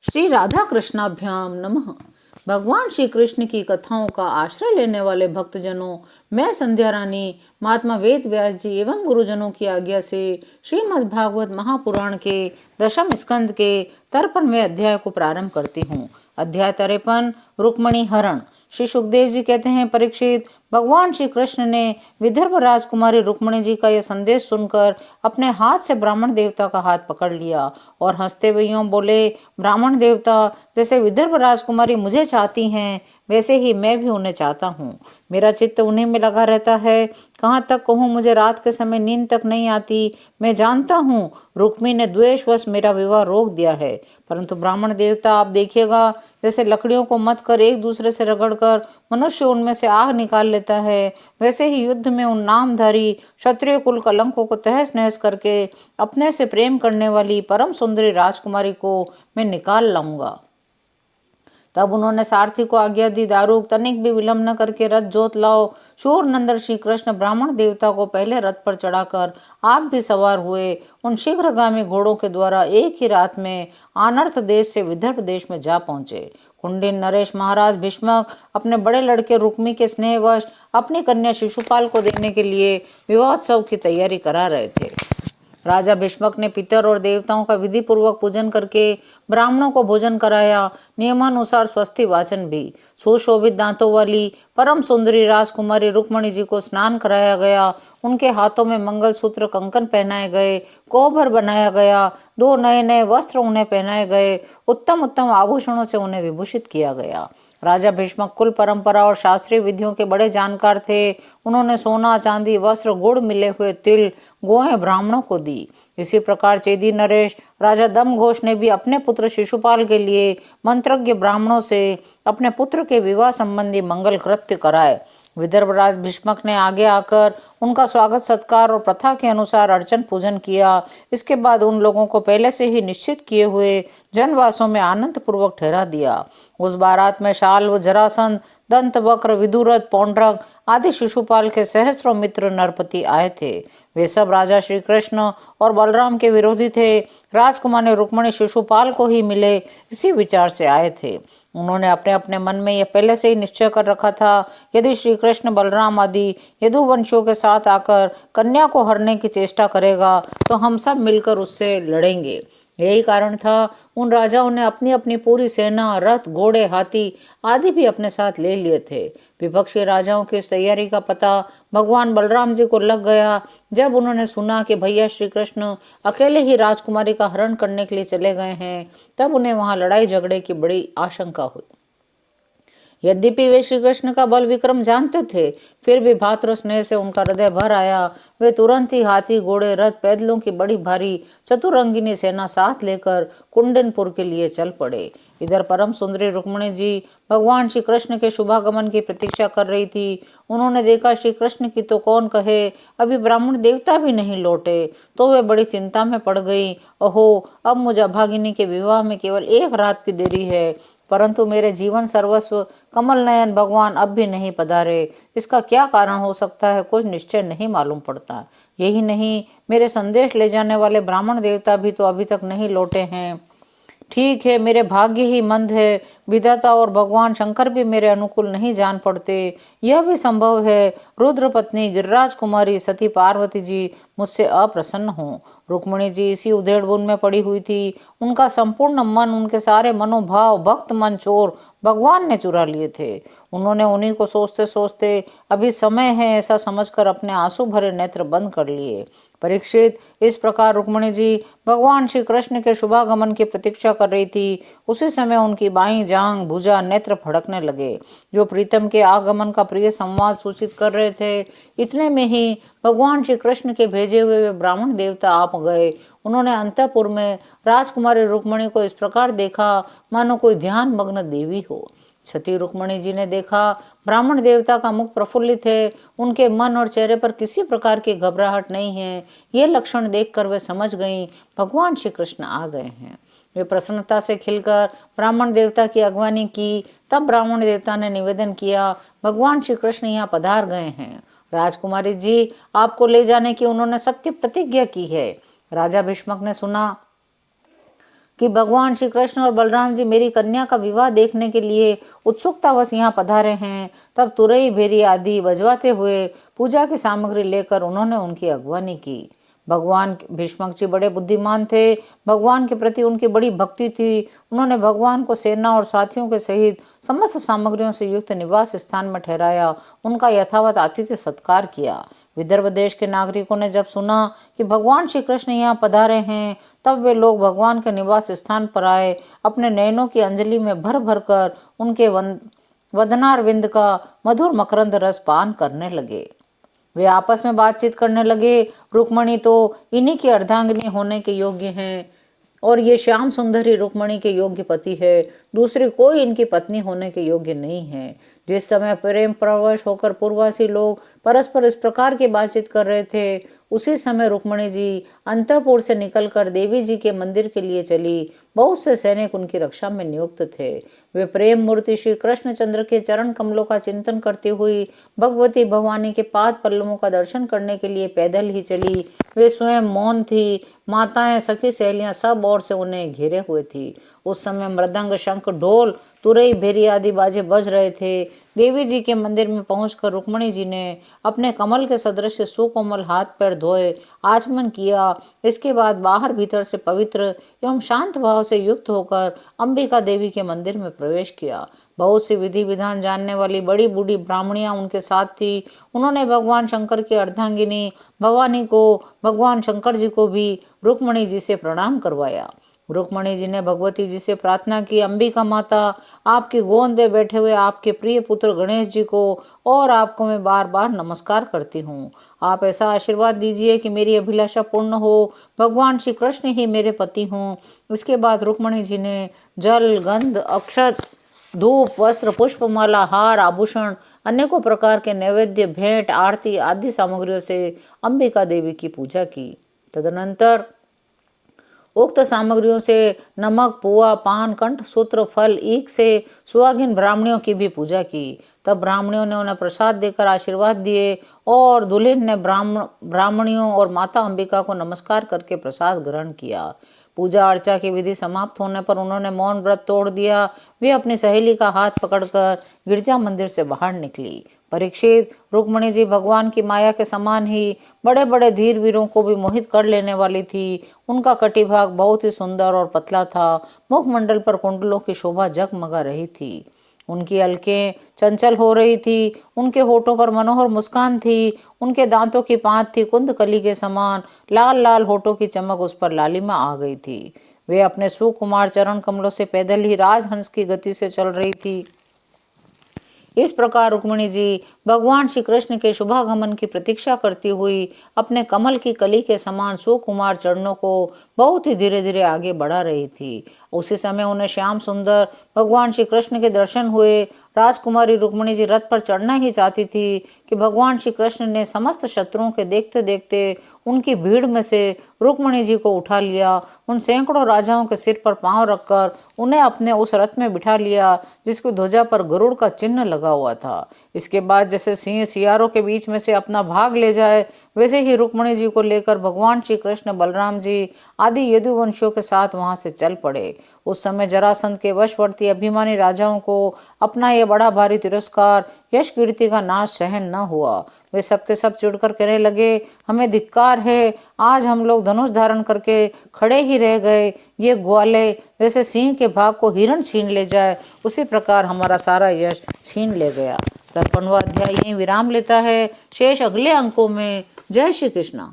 श्री राधा कृष्णाभ्याम नमः। भगवान श्री कृष्ण की कथाओं का आश्रय लेने वाले भक्तजनों, मैं संध्या रानी महात्मा वेद व्यास जी एवं गुरुजनों की आज्ञा से श्रीमद् भागवत महापुराण के दशम स्कंद के 53वें अध्याय को प्रारंभ करती हूँ। अध्याय 53 रुक्मणी हरण। श्री सुखदेव जी कहते हैं, परीक्षित, भगवान श्री कृष्ण ने विदर्भ राजकुमारी रुक्मणी जी का यह संदेश सुनकर अपने हाथ से ब्राह्मण देवता का हाथ पकड़ लिया और हंसते हुए यूं बोले, ब्राह्मण देवता, जैसे विदर्भ राजकुमारी मुझे चाहती हैं वैसे ही मैं भी उन्हें चाहता हूँ। मेरा चित्त उन्हीं में लगा रहता है। कहाँ तक कहूँ, मुझे रात के समय नींद तक नहीं आती। मैं जानता हूँ रुक्मी ने द्वेषवश मेरा विवाह रोक दिया है, परंतु ब्राह्मण देवता, आप देखिएगा, जैसे लकड़ियों को मत कर एक दूसरे से रगड़कर मनुष्य उनमें से आग निकाल लेता है, वैसे ही युद्ध में उन नामधारी क्षत्रिय कुल कलंकों को तहस नहस करके अपने से प्रेम करने वाली परम सुंदरी राजकुमारी को मैं निकाल लाऊंगा। तब उन्होंने सारथी को आज्ञा दी, दारुक, तनिक भी विलंब न करके रथ जोत लाओ। शूर नंदन श्री कृष्ण ब्राह्मण देवता को पहले रथ पर चढ़ाकर आप भी सवार हुए। उन शीघ्रगामी घोड़ों के द्वारा एक ही रात में आनर्थ देश से विदर्भ देश में जा पहुंचे। कुंडिन नरेश महाराज भीष्मक अपने बड़े लड़के रुक्मी के स्नेहवश अपनी कन्या शिशुपाल को देने के लिए विवाहोत्सव की तैयारी करा रहे थे। राजा भीष्मक ने पितर और देवताओं का विधि पूर्वक पूजन करके ब्राह्मणों को भोजन कराया। नियमानुसार स्वस्ति वाचन भी। सुशोभित दांतों वाली परम सुंदरी राजकुमारी रुक्मणी जी को स्नान कराया गया। उनके हाथों में मंगलसूत्र कंकन पहनाए गए, कोहबर बनाया गया, 2 नए नए वस्त्र उन्हें पहनाए गए, उत्तम उत्तम आभूषणों से उन्हें विभूषित किया गया। राजा भीष्मक कुल परंपरा और शास्त्रीय विधियों के बड़े जानकार थे। उन्होंने सोना, चांदी, वस्त्र, गुड़ मिले हुए तिल, गोएं ब्राह्मणों को दी। इसी प्रकार चेदी नरेश राजा दमघोष ने भी अपने पुत्र शिशुपाल के लिए मंत्रज्ञ ब्राह्मणों से अपने पुत्र के विवाह संबंधी मंगल कृत्य कराए। विदर्भ राज भीष्मक ने आगे आकर उनका स्वागत सत्कार और प्रथा के अनुसार अर्चन पूजन किया। इसके बाद उन लोगों को पहले से ही निश्चित किए हुए जनवासों में आनंद पूर्वक ठहरा दिया। उस बारात में शाल व जरासंध, दंत वक्र, विदुरथ, पौंड्रक आदि शिशुपाल के सहस्त्रों मित्र नरपति आए थे। वे सब राजा श्री कृष्ण और बलराम के विरोधी थे। राजकुमार ने रुक्मणी शिशुपाल को ही मिले इसी विचार से आए थे। उन्होंने अपने अपने मन में यह पहले से ही निश्चय कर रखा था, यदि श्री कृष्ण बलराम आदि यदुवंशियों के साथ आकर कन्या को हरने की चेष्टा करेगा तो हम सब मिलकर उससे लड़ेंगे। यही कारण था उन राजाओं ने अपनी अपनी पूरी सेना, रथ, घोड़े, हाथी आदि भी अपने साथ ले लिए थे। विपक्षी राजाओं की इस तैयारी का पता भगवान बलराम जी को लग गया। जब उन्होंने सुना कि भैया श्री कृष्ण अकेले ही राजकुमारी का हरण करने के लिए चले गए हैं, तब उन्हें वहां लड़ाई झगड़े की बड़ी आशंका हुई। यद्यपि वे श्री कृष्ण का बल विक्रम जानते थे, फिर भी भातृ स्नेह से उनका हृदय भर आया। वे तुरंत ही हाथी, घोड़े, रथ, पैदलों की बड़ी भारी चतुरंगिनी सेना साथ लेकर कुंडनपुर के लिए चल पड़े। इधर परम सुंदरी रुक्मणी जी भगवान श्री कृष्ण के शुभागमन की प्रतीक्षा कर रही थी। उन्होंने देखा श्री कृष्ण की तो कौन कहे, अभी ब्राह्मण देवता भी नहीं लौटे, तो वे बड़ी चिंता में पड़ गई। ओहो, अब मुझ अभागिनी के विवाह में केवल 1 रात की देरी है, परंतु मेरे जीवन सर्वस्व कमल नयन भगवान अब भी नहीं पधारे। इसका क्या कारण हो सकता है, कुछ निश्चय नहीं मालूम पड़ता। यही नहीं, मेरे संदेश ले जाने वाले ब्राह्मण देवता भी तो अभी तक नहीं लौटे हैं। ठीक है, मेरे भाग्य ही मंद है। विधाता और भगवान शंकर भी मेरे अनुकूल नहीं जान पड़ते। यह भी संभव है रुद्र पत्नी गिरिराज कुमारी सती पार्वती जी मुझसे अप्रसन्न हों। रुक्मणी जी इसी उधेड़बुन में पड़ी हुई थी। उनका संपूर्ण मन, उनके सारे मनोभाव भक्त मन चोर भगवान ने चुरा लिए थे। उन्होंने उन्हीं को सोचते सोचते अभी समय है ऐसा समझकर अपने आंसू भरे नेत्र बंद कर लिए। परीक्षित, इस प्रकार रुक्मणी जी भगवान श्री कृष्ण के शुभागमन की प्रतीक्षा कर रही थी। उसी समय उनकी बाईं जांग, भुजा, नेत्र फड़कने लगे, जो प्रीतम के आगमन का प्रिय संवाद सूचित कर रहे थे। इतने में ही भगवान श्री कृष्ण के भेजे हुए वे ब्राह्मण देवता आप गए। उन्होंने अंतःपुर में राजकुमारी रुक्मणी को इस प्रकार देखा मानो कोई ध्यान मग्न देवी हो। सती रुक्मणी जी ने देखा ब्राह्मण देवता का मुख प्रफुल्लित है, उनके मन और चेहरे पर किसी प्रकार की घबराहट नहीं है। ये लक्षण देखकर वे समझ गईं भगवान श्री कृष्ण आ गए हैं। वे प्रसन्नता से खिलकर ब्राह्मण देवता की अगवानी की। तब ब्राह्मण देवता ने निवेदन किया, भगवान श्री कृष्ण यहाँ पधार गए हैं। राजकुमारी जी, आपको ले जाने की उन्होंने सत्य प्रतिज्ञा की है। राजा भीष्मक ने सुना कि भगवान श्री कृष्ण और बलराम जी मेरी कन्या का विवाह देखने के लिए उत्सुकतावश यहाँ पधारे हैं। तब तुरई भेरी आदि बजवाते हुए पूजा की सामग्री लेकर उन्होंने उनकी अगवानी की। भगवान भीष्मक जी बड़े बुद्धिमान थे। भगवान के प्रति उनकी बड़ी भक्ति थी। उन्होंने भगवान को सेना और साथियों के सहित समस्त सामग्रियों से युक्त निवास स्थान में ठहराया, उनका यथावत आतिथ्य सत्कार किया। विदर्भ देश के नागरिकों ने जब सुना कि भगवान श्री कृष्ण यहाँ पधारे हैं, तब वे लोग भगवान के निवास स्थान पर आए, अपने नयनों की अंजलि में भर भर कर उनके वदनारविंद का मधुर मकरंद रस पान करने लगे। वे आपस में बातचीत करने लगे। रुक्मणी तो इन्हीं की अर्धांगिनी होने के योग्य हैं और ये श्याम सुंदरी रुक्मणी के योग्य पति है, दूसरी कोई इनकी पत्नी होने के योग्य नहीं है। जिस समय प्रेम प्रवश होकर पूर्ववासी लोग परस्पर इस प्रकार की बातचीत कर रहे थे, उसी समय रुक्मणी जी अंतःपुर से निकलकर देवी जी के मंदिर के लिए चली। बहुत से सैनिक उनकी रक्षा में नियुक्त थे। वे प्रेम मूर्ति श्री कृष्णचंद्र के चरण कमलों का चिंतन करती हुई भगवती भवानी के पाद पल्लवों का दर्शन करने के लिए पैदल ही चली। वे स्वयं मौन थी। माताएं, सखी, सहेलियां सब ओर से उन्हें घेरे हुए थी। उस समय मृदंग, शंख, ढोल, तुरई, भेरी आदि बाजे बज रहे थे। देवी जी के मंदिर में पहुंचकर रुक्मणी जी ने अपने कमल के सदृश सुकोमल हाथ पैर धोए, आचमन किया। इसके बाद बाहर भीतर से पवित्र एवं शांत भाव से युक्त होकर अंबिका देवी के मंदिर में प्रवेश किया। बहुत सी विधि विधान जानने वाली बड़ी बूढ़ी ब्राह्मणियां उनके साथ थी। उन्होंने भगवान शंकर की अर्धांगिनी भवानी को, भगवान शंकर जी को भी रुक्मणी जी से प्रणाम करवाया। रुक्मणी जी ने भगवती जी से प्रार्थना की, अंबिका माता, आपकी गोद में बैठे हुए आपके प्रिय पुत्र गणेश जी को और आपको मैं बार बार नमस्कार करती हूँ। आप ऐसा आशीर्वाद दीजिए कि मेरी अभिलाषा पूर्ण हो। भगवान श्री कृष्ण ही मेरे पति हों। इसके बाद रुक्मणी जी ने जल, गंध, अक्षत, धूप, वस्त्र, पुष्पमाला, हार, आभूषण, अनेकों प्रकार के नैवेद्य, भेंट, आरती आदि सामग्रियों से अंबिका देवी की पूजा की। तदनंतर उक्त सामग्रियों से नमक, पुआ, पान, कंठ सूत्र, फल, ईख से सुहागिन ब्राह्मणियों की भी पूजा की। तब ब्राह्मणियों ने उन्हें प्रसाद देकर आशीर्वाद दिए और दुल्हन ने ब्राह्मणियों और माता अंबिका को नमस्कार करके प्रसाद ग्रहण किया। पूजा अर्चा की विधि समाप्त होने पर उन्होंने मौन व्रत तोड़ दिया। वे अपनी सहेली का हाथ पकड़कर गिरजा मंदिर से बाहर निकली। परीक्षित, रुक्मणी जी भगवान की माया के समान ही बड़े बड़े धीर वीरों को भी मोहित कर लेने वाली थी। उनका कटिभाग बहुत ही सुंदर और पतला था। मुखमंडल पर कुंडलों की शोभा जगमगा रही थी। उनकी अलकें चंचल हो रही थी। उनके होठों पर मनोहर मुस्कान थी। उनके दांतों की पांत थी कुंद कली के समान। लाल लाल होठों की चमक उस पर लालिमा आ गई थी। वे अपने सुकुमार चरण कमलों से पैदल ही राजहंस की गति से चल रही थी। इस प्रकार रुक्मणी जी भगवान श्री कृष्ण के शुभागमन की प्रतीक्षा करती हुई अपने कमल की कली के समान सुकुमार चरणों को बहुत ही धीरे धीरे आगे बढ़ा रही थी। उसी समय उन्हें श्याम सुंदर भगवान श्री कृष्ण के दर्शन हुए। राजकुमारी रुक्मणी जी रथ पर चढ़ना ही चाहती थी कि भगवान श्री कृष्ण ने समस्त शत्रुओं के देखते देखते उनकी भीड़ में से रुक्मणी जी को उठा लिया। उन सैकड़ों राजाओं के सिर पर पांव रखकर उन्हें अपने उस रथ में बिठा लिया जिसकी ध्वजा पर गरुड़ का चिन्ह लगा हुआ था। इसके बाद जैसे सिंह सियारों के बीच में से अपना भाग ले जाए, वैसे ही रुक्मणी जी को लेकर भगवान श्री कृष्ण, बलराम जी आदि यदुवंशियों के साथ वहां से चल पड़े। उस समय जरासंध के वशवर्ती अभिमानी राजाओं को अपना यह बड़ा भारी तिरस्कार, यश कीर्ति का नाश सहन न हुआ। वे सबके सब चिढ़कर कहने लगे, हमें धिक्कार है, आज हम लोग धनुष धारण करके खड़े ही रह गए। ये ग्वाले जैसे सिंह के भाग को हिरण छीन ले जाए, उसी प्रकार हमारा सारा यश छीन ले गया। 53वां अध्याय यहीं विराम लेता है। शेष अगले अंकों में। जय श्री कृष्ण।